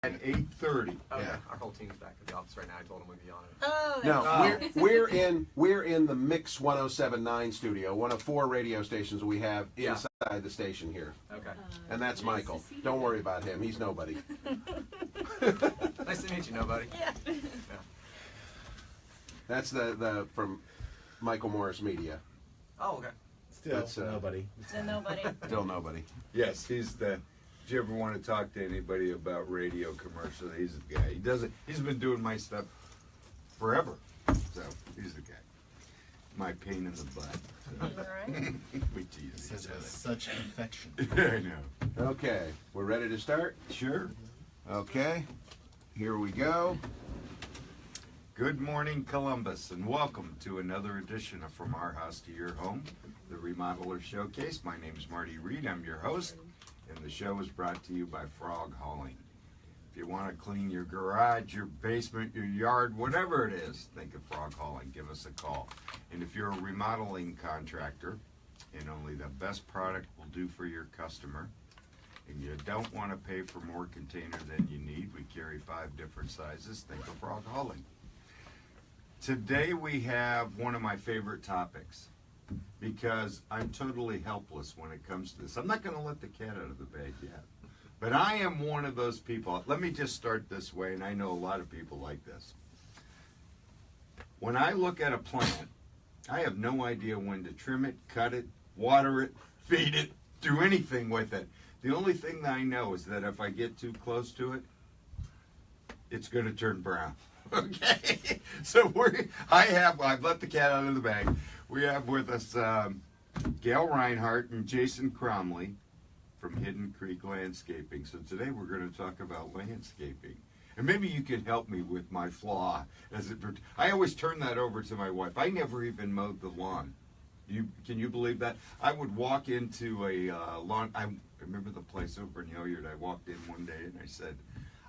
at 8:30. Okay, Yeah. our whole team's back at the office right now. I told them we'd be on it. Oh, No, we're in the Mix 107.9 studio, one of 4 radio stations we have inside the station here, Okay. and that's nice Michael. to see Don't you. worry about him; he's nobody. Nice to meet you, nobody. Yeah. That's the from Michael Morris Media. Oh, okay. Still That's, nobody. So nobody. Still nobody. Yes, he's the. If you ever want to talk to anybody about radio commercial, he's the guy. He does it. He's been doing my stuff forever, so he's the guy. My pain in the butt. All right. We tease Says each with other. such affection. I know. Okay, we're ready to start. Sure. Okay, here we go. Good morning, Columbus, and welcome to another edition of From Our House to Your Home, the Remodeler Showcase. My name is Marty Reed. I'm your host, and the show is brought to you by Frog Hauling. If you want to clean your garage, your basement, your yard, whatever it is, think of Frog Hauling. Give us a call. And if you're a remodeling contractor, and only the best product will do for your customer, and you don't want to pay for more container than you need, we carry 5 different sizes. Think of Frog Hauling. Today we have one of my favorite topics because I'm totally helpless when it comes to this. I'm not going to let the cat out of the bag yet, but I am one of those people. Let me just start this way, and I know a lot of people like this. When I look at a plant, I have no idea when to trim it, cut it, water it, feed it, do anything with it. The only thing that I know is that if I get too close to it, it's going to turn brown. Okay, so I've let the cat out of the bag. We have with us Gail Reinhardt and Jason Cromley from Hidden Creek Landscaping. So today we're going to talk about landscaping. And maybe you can help me with my flaw. I always turn that over to my wife. I never even mowed the lawn. Can you believe that? I would walk into a lawn. I remember the place over in Hilliard. I walked in one day and I said,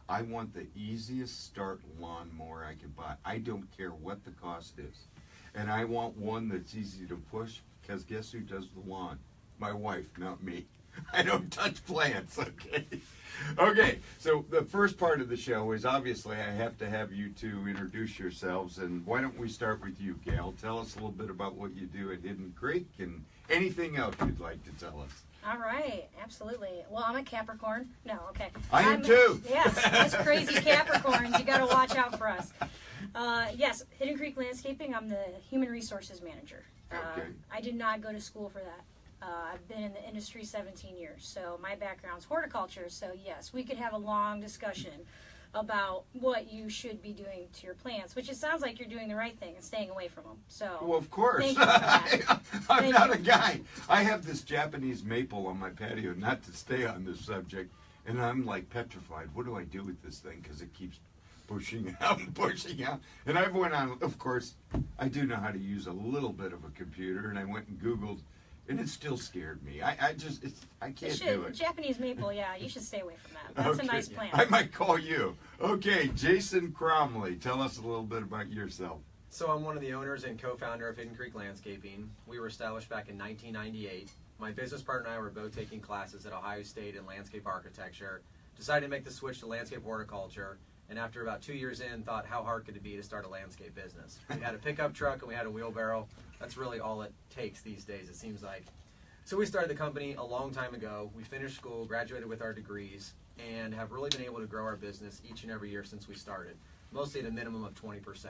I want the easiest start lawnmower I can buy. I don't care what the cost is. And I want one that's easy to push, because guess who does the lawn? My wife, not me. I don't touch plants, okay? Okay, so the first part of the show is obviously I have to have you two introduce yourselves. And why don't we start with you, Gail? Tell us a little bit about what you do at Hidden Creek and anything else you'd like to tell us. All right, absolutely. Well, I'm a Capricorn. No, okay. I am too. Yes, us crazy Capricorns. You got to watch out for us. Yes, Hidden Creek Landscaping. I'm the Human Resources Manager. Okay. I did not go to school for that. I've been in the industry 17 years, so my background's horticulture. So yes, we could have a long discussion about what you should be doing to your plants, which it sounds like you're doing the right thing and staying away from them. So well, of course. Thank you for that. I'm not a guy. I have this Japanese maple on my patio, not to stay on this subject, and I'm like petrified. What do I do with this thing? Because it keeps pushing out and pushing out. And I went on, of course, I do know how to use a little bit of a computer, and I went and Googled, and it still scared me. I can't do it. Japanese maple, yeah, you should stay away from that. That's Okay. a nice plant. I might call you. Okay, Jason Cromley, tell us a little bit about yourself. So I'm one of the owners and co-founder of Hidden Creek Landscaping. We were established back in 1998. My business partner and I were both taking classes at Ohio State in landscape architecture. Decided to make the switch to landscape horticulture. And after about 2 years in, thought how hard could it be to start a landscape business? We had a pickup truck and we had a wheelbarrow. That's really all it takes these days, it seems like. So we started the company a long time ago. We finished school, graduated with our degrees, and have really been able to grow our business each and every year since we started, mostly at a minimum of 20%.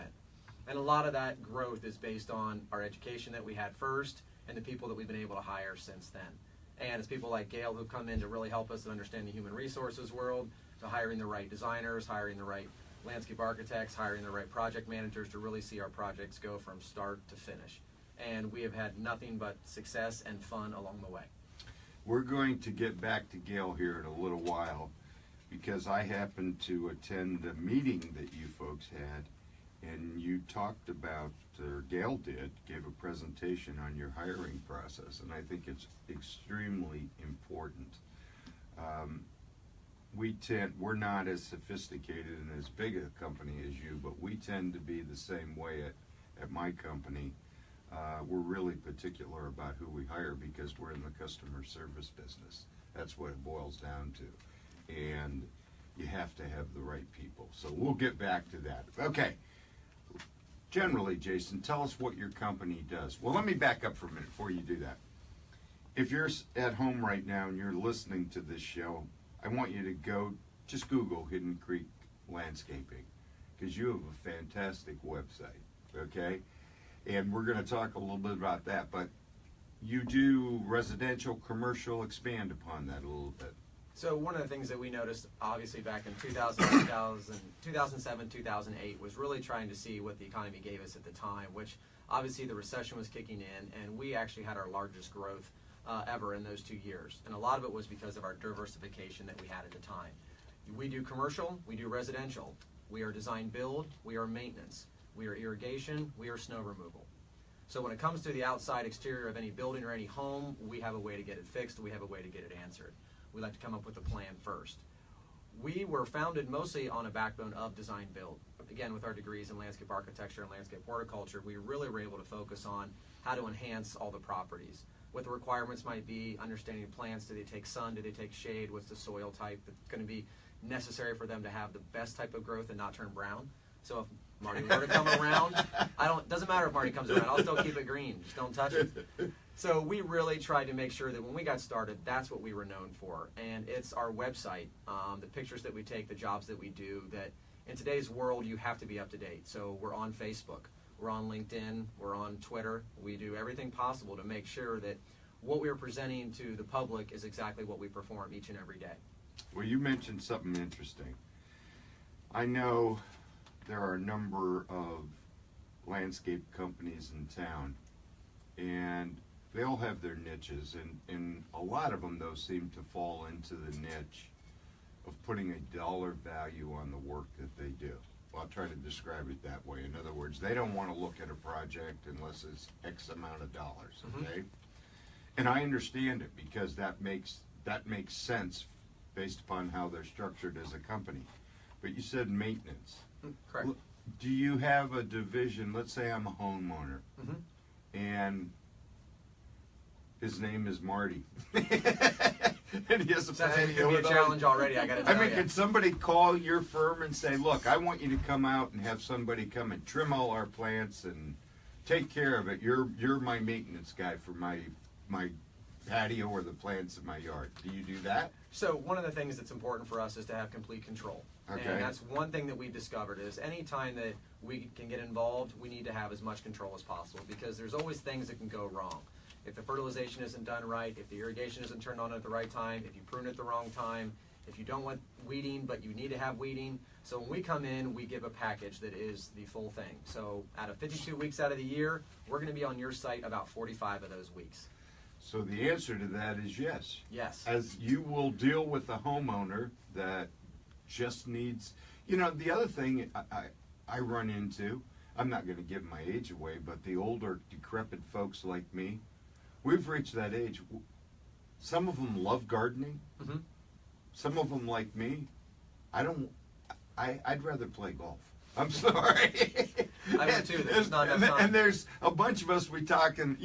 And a lot of that growth is based on our education that we had first and the people that we've been able to hire since then. And it's people like Gail who've come in to really help us understand the human resources world, to hiring the right designers, hiring the right landscape architects, hiring the right project managers to really see our projects go from start to finish. And we have had nothing but success and fun along the way. We're going to get back to Gail here in a little while because I happened to attend a meeting that you folks had, and you talked about, or Gail gave a presentation on your hiring process, and I think it's extremely important. We're not as sophisticated and as big a company as you, but we tend to be the same way at my company. We're really particular about who we hire because we're in the customer service business. That's what it boils down to. And you have to have the right people. So we'll get back to that. Okay. Generally, Jason, tell us what your company does. Well, let me back up for a minute before you do that. If you're at home right now and you're listening to this show, I want you to go, just Google Hidden Creek Landscaping, because you have a fantastic website, okay? And we're going to talk a little bit about that, but you do residential, commercial, expand upon that a little bit. So one of the things that we noticed, obviously back in 2007, 2008, was really trying to see what the economy gave us at the time, which obviously the recession was kicking in, and we actually had our largest growth ever in those 2 years. And a lot of it was because of our diversification that we had at the time. We do commercial, we do residential, we are design build, we are maintenance, we are irrigation, we are snow removal. So when it comes to the outside exterior of any building or any home, we have a way to get it fixed, we have a way to get it answered. We like to come up with a plan first. We were founded mostly on a backbone of design build. Again, with our degrees in landscape architecture and landscape horticulture, we really were able to focus on how to enhance all the properties. What the requirements might be, understanding plants, do they take sun, do they take shade, what's the soil type that's going to be necessary for them to have the best type of growth and not turn brown. So if Marty were to come around, doesn't matter if Marty comes around, I'll still keep it green, just don't touch it. So we really tried to make sure that when we got started, that's what we were known for. And it's our website, the pictures that we take, the jobs that we do, that in today's world, you have to be up to date. So we're on Facebook, we're on LinkedIn, we're on Twitter. We do everything possible to make sure that what we're presenting to the public is exactly what we perform each and every day. Well, you mentioned something interesting. I know there are a number of landscape companies in town, and they all have their niches, and a lot of them, though, seem to fall into the niche of putting a dollar value on the work that they do. Well, I'll try to describe it that way. In other words, they don't want to look at a project unless it's X amount of dollars, okay? And I understand it, because that makes sense based upon how they're structured as a company. But you said maintenance. Correct. Do you have a division? Let's say I'm a homeowner, and his name is Marty, and he has a That's patio going to be a with challenge already, I got to tell you. Can somebody call your firm and say, look, I want you to come out and have somebody come and trim all our plants and take care of it. You're my maintenance guy for my patio or the plants in my yard. Do you do that? So one of the things that's important for us is to have complete control. Okay. And that's one thing that we've discovered is any time that we can get involved, we need to have as much control as possible, because there's always things that can go wrong. If the fertilization isn't done right, if the irrigation isn't turned on at the right time, if you prune at the wrong time, if you don't want weeding but you need to have weeding. So when we come in, we give a package that is the full thing. So out of 52 weeks out of the year, we're going to be on your site about 45 of those weeks. So the answer to that is yes. Yes. As you will deal with a homeowner that just needs, the other thing I run into, I'm not going to give my age away, but the older, decrepit folks like me, we've reached that age. Some of them love gardening. Some of them, like me, I'd rather play golf. I'm sorry. I would too. There's not enough time. And there's a bunch of us, we talk, and,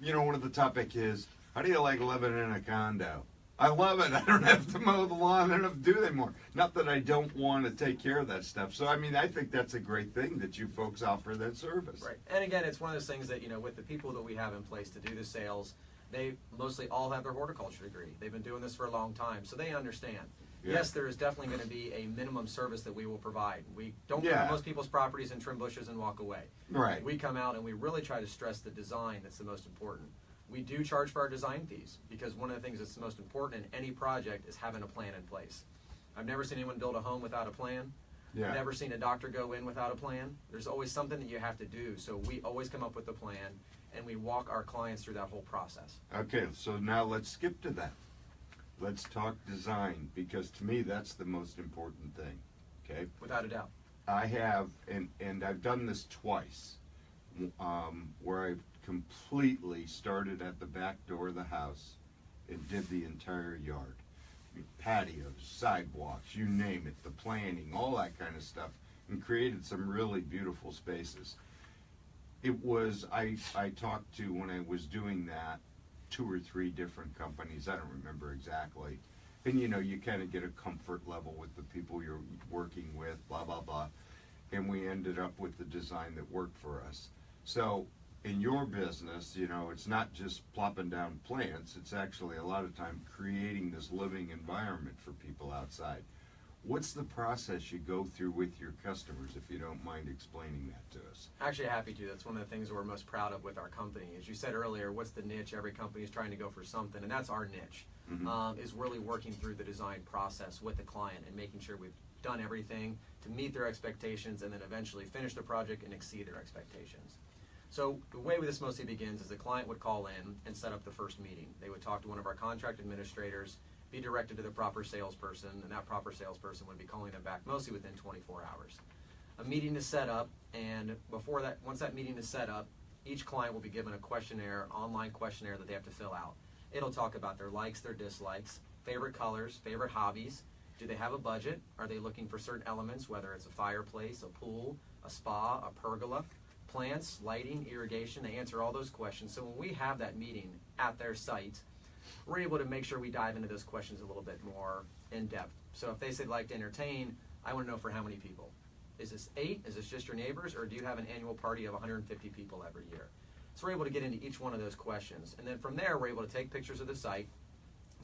one of the topic is, how do you like living in a condo? I love it. I don't have to mow the lawn. I don't have to do it anymore. Not that I don't want to take care of that stuff. So, I think that's a great thing that you folks offer that service. Right. And again, it's one of those things that, with the people that we have in place to do the sales, they mostly all have their horticulture degree. They've been doing this for a long time, so they understand. Yeah. Yes, there is definitely going to be a minimum service that we will provide. We don't come to most people's properties and trim bushes and walk away. Right. We come out and we really try to stress the design that's the most important. We do charge for our design fees, because one of the things that's the most important in any project is having a plan in place. I've never seen anyone build a home without a plan. Yeah. I've never seen a doctor go in without a plan. There's always something that you have to do, so we always come up with a plan, and we walk our clients through that whole process. Okay, so now let's skip to that. Let's talk design, because to me that's the most important thing, okay? Without a doubt. I have, and I've done this twice, where I've completely started at the back door of the house and did the entire yard. Patios, sidewalks, you name it, the planning, all that kind of stuff, and created some really beautiful spaces. It was, I talked to, when I was doing that, 2 or 3 different companies, I don't remember exactly, And you know, you kind of get a comfort level with the people you're working with, blah, blah, blah. And we ended up with the design that worked for us. So in your business, you know, it's not just plopping down plants, it's actually a lot of time creating this living environment for people outside. What's the process you go through with your customers, if you don't mind explaining that to us? Actually, happy to. That's one of the things we're most proud of with our company. As you said earlier, what's the niche? Every company is trying to go for something, and that's our niche, is really working through the design process with the client and making sure we've done everything to meet their expectations and then eventually finish the project and exceed their expectations. So the way this mostly begins is the client would call in and set up the first meeting. They would talk to one of our contract administrators, be directed to the proper salesperson, and that proper salesperson would be calling them back mostly within 24 hours. A meeting is set up, and before that, once that meeting is set up, each client will be given a questionnaire, online questionnaire that they have to fill out. It'll talk about their likes, their dislikes, favorite colors, favorite hobbies. Do they have a budget? Are they looking for certain elements, whether it's a fireplace, a pool, a spa, a pergola, plants, lighting, irrigation? They answer all those questions. So when we have that meeting at their site, we're able to make sure we dive into those questions a little bit more in depth. So if they say they'd like to entertain, I want to know for how many people. Is this 8? Is this just your neighbors? Or do you have an annual party of 150 people every year? So we're able to get into each one of those questions. And then from there, we're able to take pictures of the site,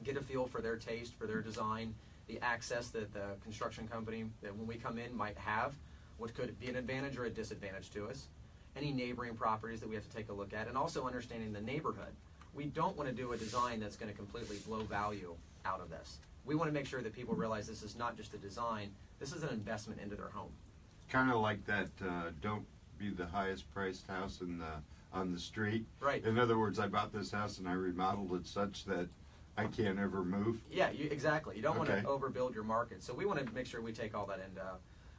get a feel for their taste, for their design, the access that the construction company that when we come in might have, what could be an advantage or a disadvantage to us, any neighboring properties that we have to take a look at, and also understanding the neighborhood. We don't want to do a design that's going to completely blow value out of this. We want to make sure that people realize this is not just a design, this is an investment into their home. Kind of like that, don't be the highest priced house on the street. Right. In other words, I bought this house and I remodeled it such that I can't ever move. Yeah, exactly. You don't want Okay. to overbuild your market. So we want to make sure we take all that into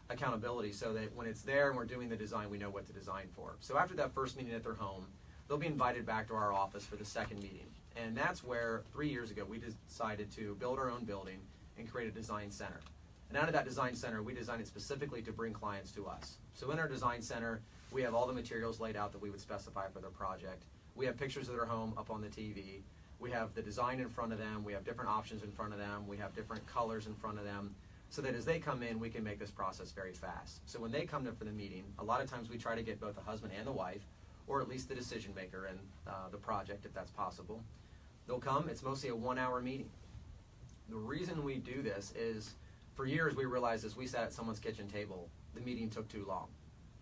accountability so that when it's there and we're doing the design, we know what to design for. So after that first meeting at their home, they'll be invited back to our office for the second meeting. And that's where 3 years ago we decided to build our own building and create a design center. And out of that design center, we designed it specifically to bring clients to us. So in our design center, we have all the materials laid out that we would specify for their project. We have pictures of their home up on the TV. We have the design in front of them. We have different options in front of them. We have different colors in front of them, so that as they come in, we can make this process very fast. So when they come in for the meeting, a lot of times we try to get both the husband and the wife, or at least the decision maker in the project, if that's possible. They'll come. It's mostly a 1-hour meeting. The reason we do this is, for years we realized as we sat at someone's kitchen table, the meeting took too long.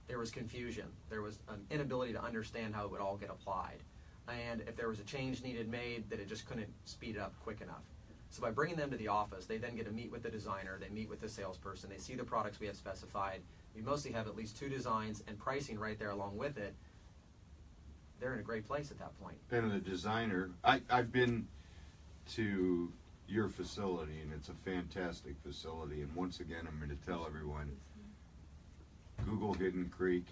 There was confusion. There was an inability to understand how it would all get applied. And if there was a change needed made, that it just couldn't speed it up quick enough. So by bringing them to the office, they then get to meet with the designer, they meet with the salesperson, they see the products we have specified. We mostly have at least 2 designs and pricing right there along with it. They're in a great place at that point. And the designer, I've been to your facility, and it's a fantastic facility. And once again, I'm going to tell everyone, Google Hidden Creek.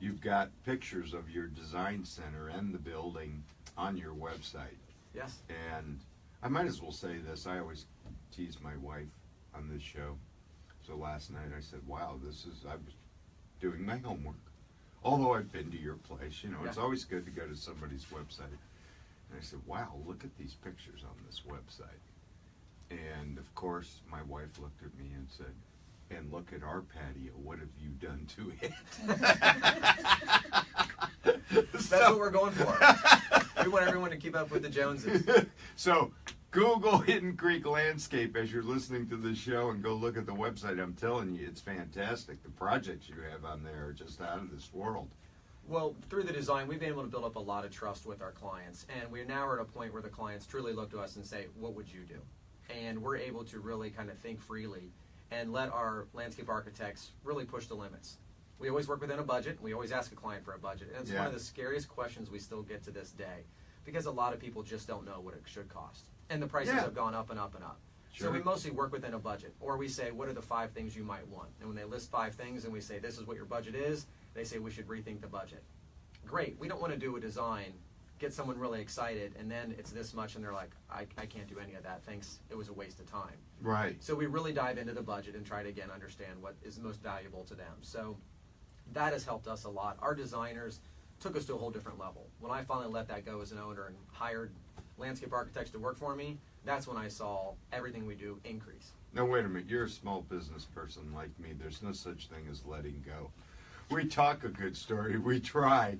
You've got pictures of your design center and the building on your website. Yes. And I might as well say this. I always tease my wife on this show. So last night I said, wow, I was doing my homework. Although I've been to your place, you know, it's always good to go to somebody's website. And I said, wow, look at these pictures on this website. And of course, my wife looked at me and said, and look at our patio, what have you done to it? That's what we're going for. We want everyone to keep up with the Joneses. So Google Hidden Creek Landscape as you're listening to the show and go look at the website. I'm telling you, it's fantastic. The projects you have on there are just out of this world. Well, through the design, we've been able to build up a lot of trust with our clients. And we now are at a point where the clients truly look to us and say, what would you do? And we're able to really kind of think freely and let our landscape architects really push the limits. We always work within a budget. We always ask a client for a budget. And it's one of the scariest questions we still get to this day, because a lot of people just don't know what it should cost. And the prices have gone up and up and up. Sure. So we mostly work within a budget. Or we say, what are the 5 things you might want? And when they list 5 things and we say, this is what your budget is, they say we should rethink the budget. Great. We don't want to do a design, get someone really excited, and then it's this much and they're like, I can't do any of that. Thanks. It was a waste of time. Right. So we really dive into the budget and try to, again, understand what is most valuable to them. So that has helped us a lot. Our designers took us to a whole different level. When I finally let that go as an owner and hired landscape architects to work for me, that's when I saw everything we do increase. Now, wait a minute. You're a small business person like me. There's no such thing as letting go. We talk a good story. We try.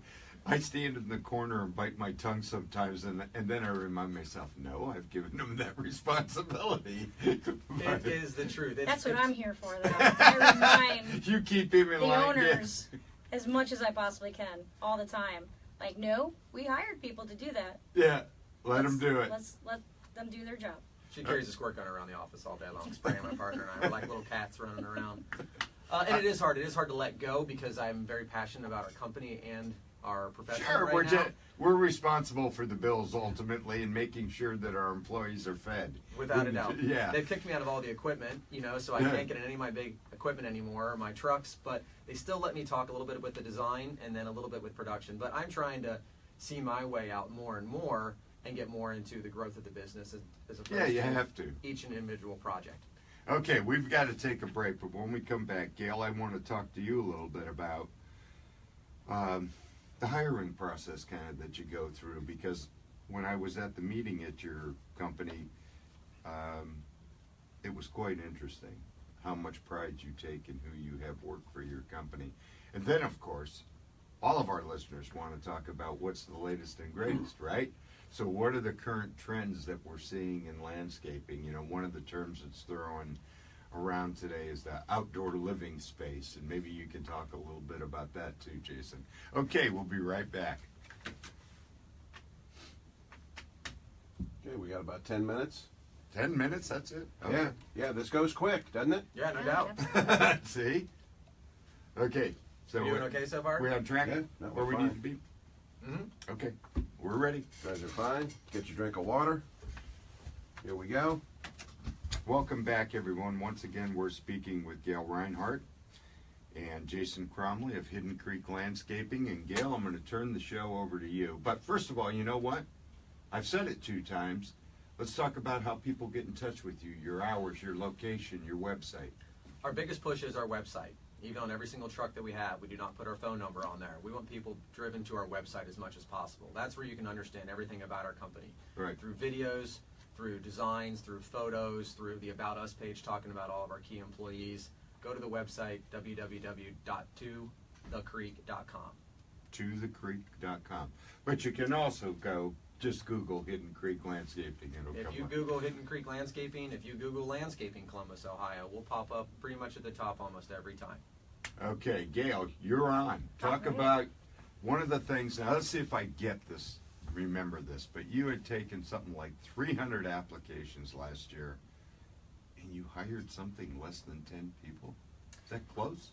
I stand in the corner and bite my tongue sometimes, and then I remind myself, no, I've given them that responsibility. It is the truth. That's what I'm here for, though. I remind You keep him in the line. owners as much as I possibly can, all the time. Like, no, we hired people to do that. Yeah, let them do it. Let's let them do their job. She carries a squirt gun around the office all day long, spraying my partner and I. We're like little cats running around. And it is hard. It is hard to let go because I'm very passionate about our company and our profession Sure, right now. we're responsible for the bills ultimately and making sure that our employees are fed. Without a doubt. Yeah. They've kicked me out of all the equipment, so I Yeah. can't get in any of my big equipment anymore, or my trucks, but they still let me talk a little bit with the design and then a little bit with production. But I'm trying to see my way out more and more and get more into the growth of the business as opposed Yeah, you to have to. each individual project. Okay, we've got to take a break, but when we come back, Gail, I want to talk to you a little bit about the hiring process kind of that you go through, because when I was at the meeting at your company, it was quite interesting how much pride you take in who you have work for your company. And then, of course, all of our listeners want to talk about what's the latest and greatest, right? So what are the current trends that we're seeing in landscaping? One of the terms that's thrown around today is the outdoor living space, and maybe you can talk a little bit about that too, Jason. Okay, we'll be right back. Okay, we got about 10 minutes. 10 minutes, that's it? Okay. Yeah, this goes quick, doesn't it? Yeah, no Yeah, doubt. absolutely. See? Okay, so You doing okay so far? we're on track Yeah, no, where we're we fine. need to be? Mm-hmm. Okay, we're ready. You guys are fine. Get your drink of water. Here we go. Welcome back, everyone. Once again, we're speaking with Gail Reinhardt and Jason Cromley of Hidden Creek Landscaping. And Gail, I'm going to turn the show over to you. But first of all, you know what? I've said it 2 times. Let's talk about how people get in touch with you, your hours, your location, your website. Our biggest push is our website. Even on every single truck that we have, we do not put our phone number on there. We want people driven to our website as much as possible. That's where you can understand everything about our company. Right. Through videos, through designs, through photos, through the About Us page talking about all of our key employees. Go to the website, www.tothecreek.com. tothecreek.com. But you can also go, just Google Hidden Creek Landscaping. It'll If come you up. Google Hidden Creek Landscaping, if you Google Landscaping Columbus, Ohio, we'll pop up pretty much at the top almost every time. Okay, Gail, you're on. Talk All right. about one of the things. Now, let's see if I get this, remember this, but you had taken something like 300 applications last year, and you hired something less than 10 people. Is that close?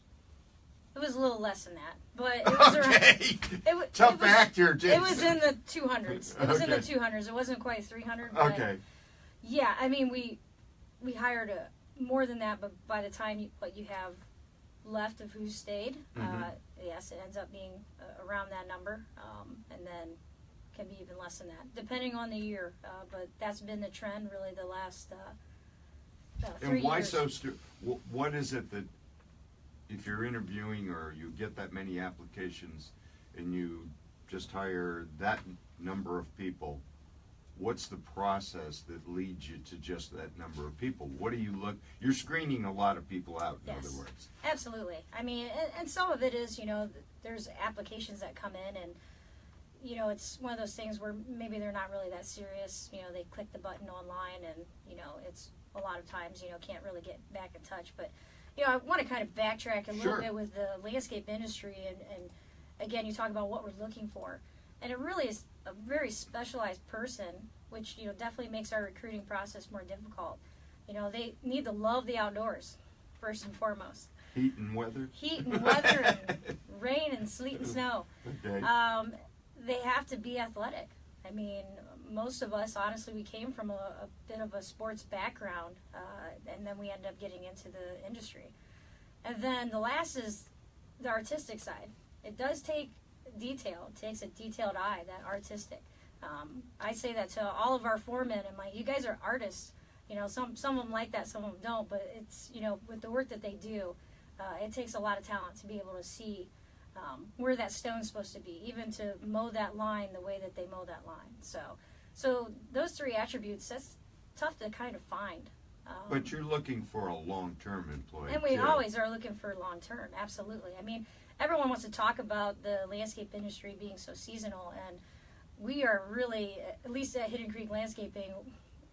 It was a little less than that, but it was around. Okay. It Tough was, fact here, Jason. It was in the 200s. It was in the Okay. 200s. It wasn't quite 300. But Okay. Yeah, I mean, we hired more than that, but by the time what you have left of who stayed, Mhm. yes, it ends up being around that number, and then can be even less than that, depending on the year. But that's been the trend really the last 3 And why years. so? What is it that, if you're interviewing or you get that many applications and you just hire that number of people, what's the process that leads you to just that number of people? What do you look? You're screening a lot of people out, in Yes. other words. Absolutely. I mean, and some of it is, there's applications that come in and, it's one of those things where maybe they're not really that serious. They click the button online and, it's a lot of times, can't really get back in touch. But, I want to kind of backtrack a little Sure. bit with the landscape industry. And again, you talk about what we're looking for. And it really is a very specialized person, which, definitely makes our recruiting process more difficult. They need to love the outdoors, first and foremost. Heat and weather. Heat and weather and rain and sleet and snow. Okay. They have to be athletic. I mean, most of us, honestly, we came from a bit of a sports background, and then we ended up getting into the industry. And then the last is the artistic side. It does take detail. It takes a detailed eye, that artistic. I say that to all of our foremen. I'm like, you guys are artists. Some of them like that, some of them don't. But it's, with the work that they do, it takes a lot of talent to be able to see where that stone's supposed to be, even to mow that line the way that they mow that line. So those 3 attributes, tough to kind of find. But you're looking for a long-term employee. And we too. always are looking for long-term, absolutely. I mean, everyone wants to talk about the landscape industry being so seasonal, and we are really, at least at Hidden Creek Landscaping,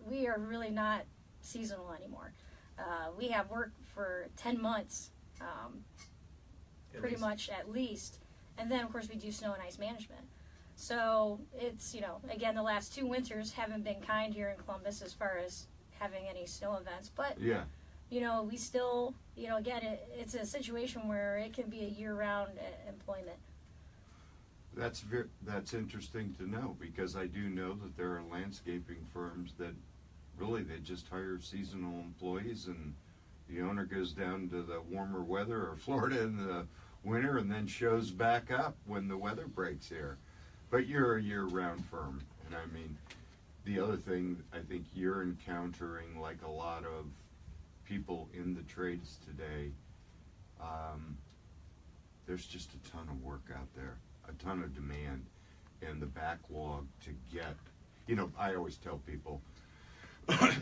we are really not seasonal anymore. We have work for 10 months, pretty much at least. And then, of course, we do snow and ice management. So it's, again, the last 2 winters haven't been kind here in Columbus as far as having any snow events. But, Yeah. We still, again, it's a situation where it can be a year-round employment. That's interesting to know, because I do know that there are landscaping firms that really they just hire seasonal employees, and the owner goes down to the warmer weather or Florida in the winter and then shows back up when the weather breaks here. But you're a year-round firm, and I mean, the other thing I think you're encountering, like a lot of people in the trades today, there's just a ton of work out there, a ton of demand, and the backlog to get, I always tell people,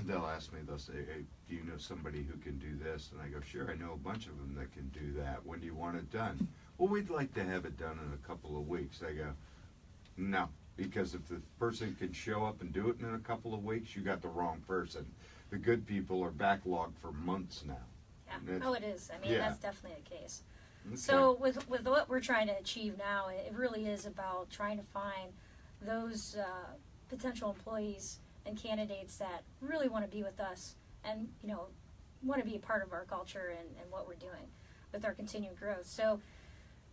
they'll ask me, they'll say, hey, do you know somebody who can do this? And I go, sure, I know a bunch of them that can do that. When do you want it done? Well, we'd like to have it done in a couple of weeks. I go, no, because if the person can show up and do it in a couple of weeks, you got the wrong person. The good people are backlogged for months now. Yeah. Oh, it is. I mean, yeah. That's definitely the case. Okay. So with what we're trying to achieve now, it really is about trying to find those potential employees and candidates that really want to be with us and, want to be a part of our culture and what we're doing with our continued growth. So,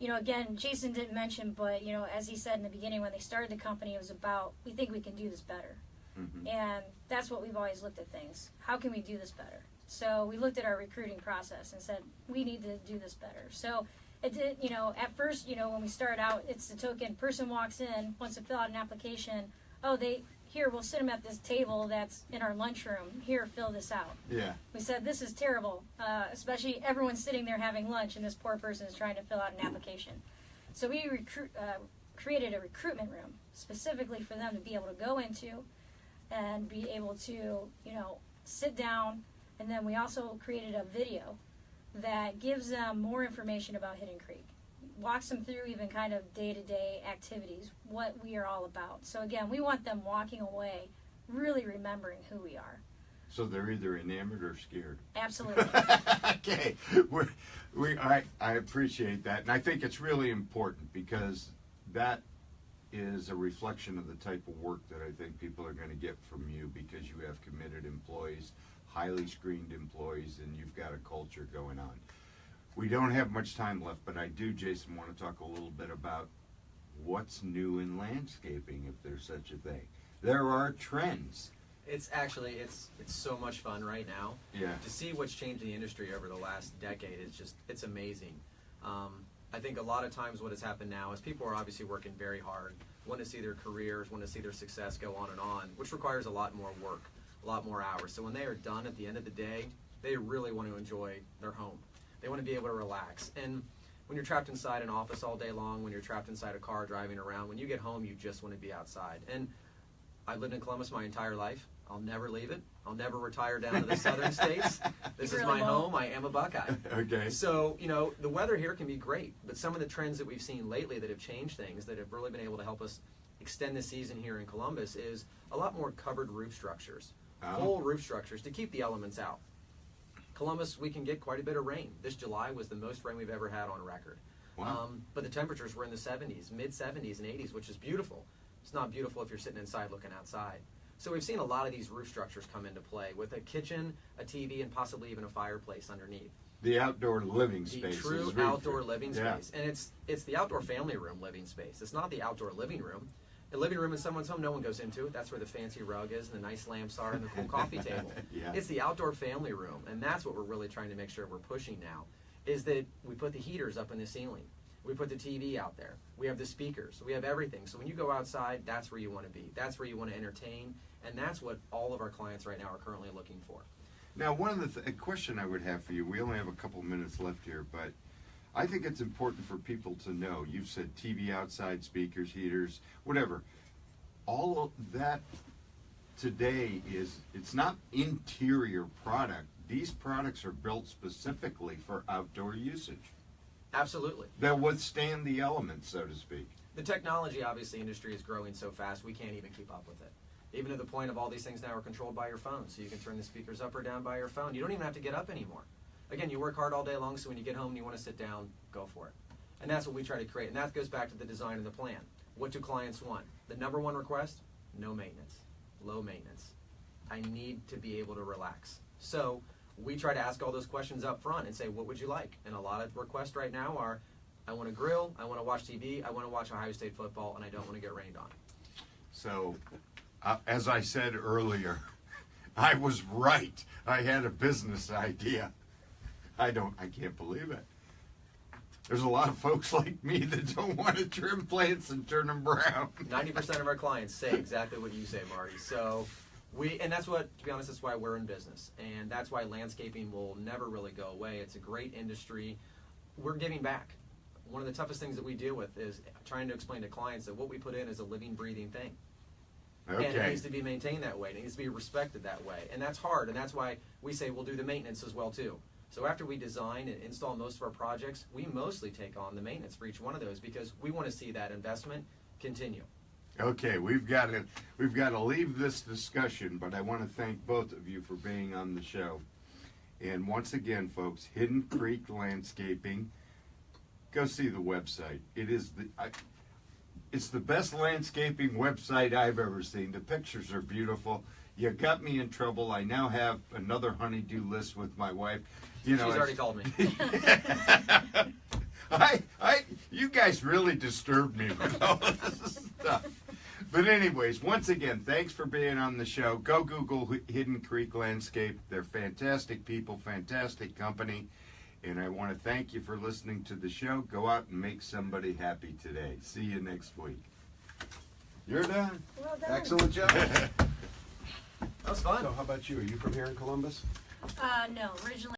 again, Jason didn't mention, but, as he said in the beginning when they started the company, it was about, we think we can do this better. Mm-hmm. And that's what we've always looked at things. How can we do this better? So we looked at our recruiting process and said, we need to do this better. So it did, at first, when we started out, it's the token person walks in, wants to fill out an application. Oh, we'll sit them at this table that's in our lunchroom. Here, fill this out. Yeah. We said, this is terrible, especially everyone's sitting there having lunch and this poor person is trying to fill out an application. So we created a recruitment room specifically for them to be able to go into and be able to, sit down. And then we also created a video that gives them more information about Hidden Creek, walks them through even kind of day-to-day activities, what we are all about. So again, we want them walking away really remembering who we are. So they're either enamored or scared. Absolutely. Okay, I appreciate that, and I think it's really important because that is a reflection of the type of work that I think people are going to get from you, because you have committed employees, highly screened employees, and you've got a culture going on. We don't have much time left, but I do, Jason, want to talk a little bit about what's new in landscaping, if there's such a thing. There are trends. It's actually, it's so much fun right now. Yeah. To see what's changed in the industry over the last decade, it's amazing. I think a lot of times what has happened now is people are obviously working very hard, want to see their careers, want to see their success go on and on, which requires a lot more work, a lot more hours. So when they are done at the end of the day, they really want to enjoy their home. They want to be able to relax. And when you're trapped inside an office all day long, when you're trapped inside a car driving around, when you get home, you just want to be outside. And I've lived in Columbus my entire life. I'll never leave it. I'll never retire down to the southern states. This is my home. I am a Buckeye. Okay. So, the weather here can be great, but some of the trends that we've seen lately that have changed things, that have really been able to help us extend the season here in Columbus, is a lot more covered roof structures, full roof structures to keep the elements out. Columbus, we can get quite a bit of rain. This July was the most rain we've ever had on record. Wow. But the temperatures were in the 70s, mid-70s and 80s, which is beautiful. It's not beautiful if you're sitting inside looking outside. So we've seen a lot of these roof structures come into play with a kitchen, a TV, and possibly even a fireplace underneath. The outdoor living space. The true is outdoor living yeah. space. And it's the outdoor family room living space. It's not the outdoor living room. The living room in someone's home, no one goes into it. That's where the fancy rug is and the nice lamps are and the cool coffee table. Yeah. It's the outdoor family room, and that's what we're really trying to make sure we're pushing now, is that we put the heaters up in the ceiling. We put the TV out there. We have the speakers. We have everything. So when you go outside, that's where you want to be. That's where you want to entertain, and that's what all of our clients right now are currently looking for. Now, one of the a question I would have for you, we only have a couple minutes left here, but I think it's important for people to know. You've said TV outside, speakers, heaters, whatever. All of that today is, it's not interior product. These products are built specifically for outdoor usage Absolutely. that withstand the elements, so to speak. The technology, obviously, industry is growing so fast, we can't even keep up with it. Even to the point of all these things now are controlled by your phone, so you can turn the speakers up or down by your phone. You don't even have to get up anymore. Again, you work hard all day long, so when you get home and you want to sit down, go for it. And that's what we try to create, and that goes back to the design and the plan. What do clients want? The number one request? No maintenance, low maintenance. I need to be able to relax. So we try to ask all those questions up front and say, what would you like? And a lot of requests right now are, I want to grill, I want to watch TV, I want to watch Ohio State football, and I don't want to get rained on. So, as I said earlier, I was right. I had a business idea. I can't believe it. There's a lot of folks like me that don't want to trim plants and turn them brown. 90% of our clients say exactly what you say, Marty. So and that's what, to be honest, that's why we're in business. And that's why landscaping will never really go away. It's a great industry. We're giving back. One of the toughest things that we deal with is trying to explain to clients that what we put in is a living, breathing thing. Okay. And it needs to be maintained that way. It needs to be respected that way. And that's hard. And that's why we say we'll do the maintenance as well, too. So after we design and install most of our projects, we mostly take on the maintenance for each one of those because we want to see that investment continue. Okay, we've got to leave this discussion, but I want to thank both of you for being on the show. And once again, folks, Hidden Creek Landscaping. Go see the website. It's the best landscaping website I've ever seen. The pictures are beautiful. You got me in trouble. I now have another honey-do list with my wife. She's already called me. You guys really disturbed me with all of this stuff. But anyways, once again, thanks for being on the show. Go Google Hidden Creek Landscape. They're fantastic people, fantastic company. And I want to thank you for listening to the show. Go out and make somebody happy today. See you next week. You're done. Well done. Excellent job. That was fun. So how about you? Are you from here in Columbus? No, originally.